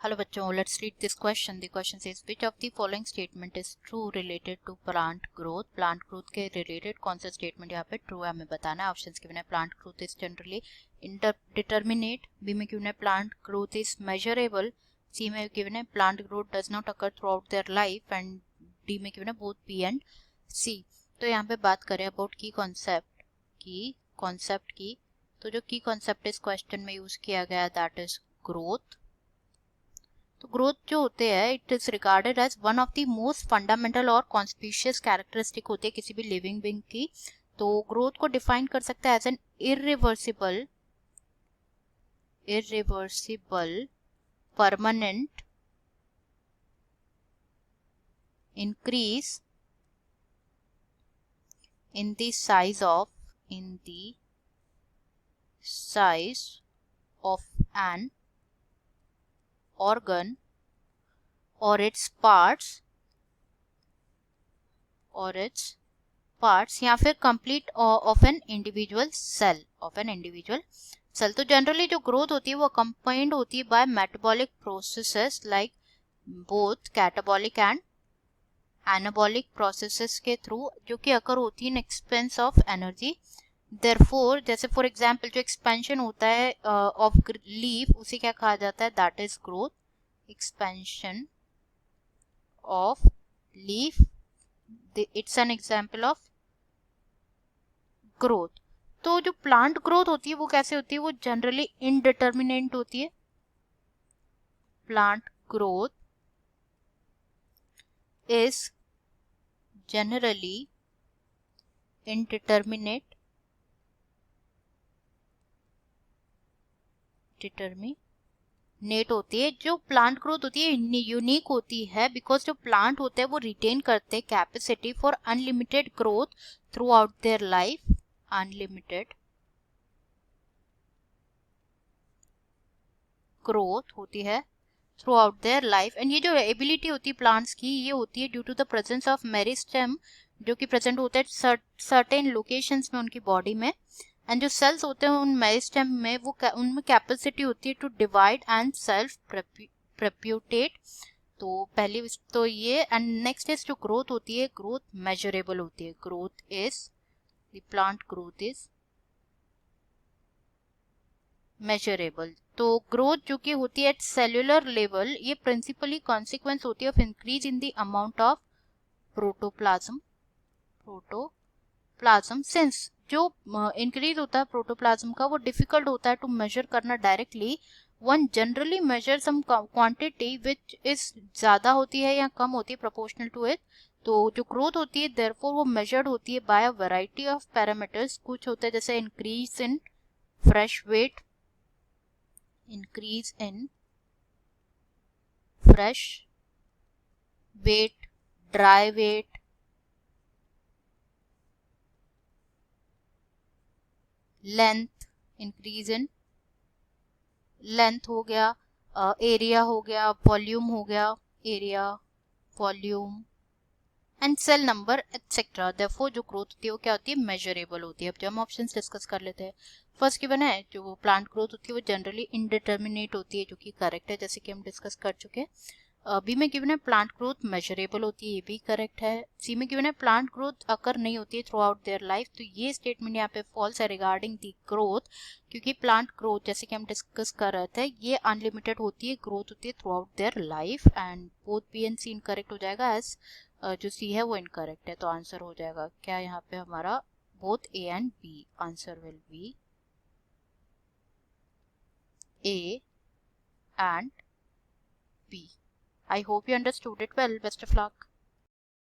Hello बच्चों, let's read this question. The question says which of the following statement is true related to plant growth. Plant growth के related कौन सा statement यहाँ पे true है हमें बताना है. ऑप्शंस गिवन है. Plant growth is generally indeterminate. B में गिवन है plant growth is measurable. C में गिवन है plant growth does not occur throughout their life. And D में गिवन है बोथ बी एंड सी. तो यहाँ पे बात करें अबाउट की कॉन्सेप्ट की, तो जो की कॉन्सेप्ट इस क्वेश्चन में यूज किया गया दैट इज ग्रोथ. तो ग्रोथ जो होते हैं it is regarded as one of the most fundamental और कॉन्स्पिशियस कैरेक्टरिस्टिक होती है किसी भी लिविंग बीइंग की. तो ग्रोथ को डिफाइन कर सकते हैं as an irreversible permanent increase in the size of an organ or its parts या फिर complete of an individual cell तो जनरली जो ग्रोथ होती है वो अकम्पाइंड होती है by metabolic processes like both catabolic and anabolic processes के थ्रू, जो कि अकर होती है in expense of energy. Therefore जैसे फॉर एग्जांपल जो एक्सपेंशन होता है ऑफ लीफ उसे क्या कहा जाता है that is growth. Expansion of leaf it's an example of growth. तो जो प्लांट ग्रोथ होती है वो कैसे होती है, वो जनरली इनडिटरमिनेट होती है. Plant growth is generally indeterminate होती है. जो प्लांट ग्रोथ होती है यूनिक होती है बिकॉज जो प्लांट होते हैं वो रिटेन करते हैं capacity for unlimited growth through out their life. Unlimited growth होती है throughout their life. And ये जो एबिलिटी होती है प्लांट्स की ये होती है due to the presence of meristem जो कि प्रेजेंट होता है सर्टेन लोकेशंस में उनकी बॉडी में. एंड जो सेल्स होते हैं उन मेरिस्टेम में वो उनमें कैपेसिटी होती है to divide and self perpetuate. तो पहली तो ये. एंड नेक्स्ट इज जो ग्रोथ होती है ग्रोथ मेजरेबल होती है. Growth is the plant growth is measurable. तो ग्रोथ जो कि होती है एट सेल्यूलर लेवल ये प्रिंसिपली कॉन्सिक्वेंस होती है of increase in the amount of protoplasm. Since जो इंक्रीज होता है प्रोटोप्लाज्म का वो डिफिकल्ट होता है टू मेजर करना directly. One generally major some quantity which is ज्यादा होती है या कम होती है प्रोपोर्शनल टू इट. तो जो ग्रोथ होती है देयरफॉर वो मेजर्ड होती है by a variety of parameters. कुछ होते हैं जैसे increase in fresh weight, increase in fresh weight, dry weight, length, increase in length हो गया, area हो गया, volume हो गया, area, volume and cell number etcetera. Therefore जो ग्रोथ होती है वो क्या होती है मेजरेबल होती है. अब जो हम ऑप्शंस डिस्कस कर लेते हैं. फर्स्ट गिवन है जो प्लांट ग्रोथ होती है वो जनरली इनडिटरमिनेट होती है जो कि करेक्ट है जैसे कि हम डिस्कस कर चुके हैं. बी में गिवन है प्लांट ग्रोथ मेजरेबल होती है, ये भी करेक्ट है. सी में गिवन है प्लांट ग्रोथ अकर नहीं होती है थ्रू आउट देयर लाइफ. तो ये स्टेटमेंट यहाँ पे फॉल्स है रिगार्डिंग दी ग्रोथ, क्योंकि प्लांट ग्रोथ जैसे कि हम डिस्कस कर रहे थे ये अनलिमिटेड होती है, ग्रोथ होती है throughout their life. And both B and C incorrect हो जाएगा एज जो सी है वो इनकरेक्ट है. तो आंसर हो जाएगा क्या यहाँ पे हमारा both A and B. Answer will be A and B. I hope you understood it well. Best of luck.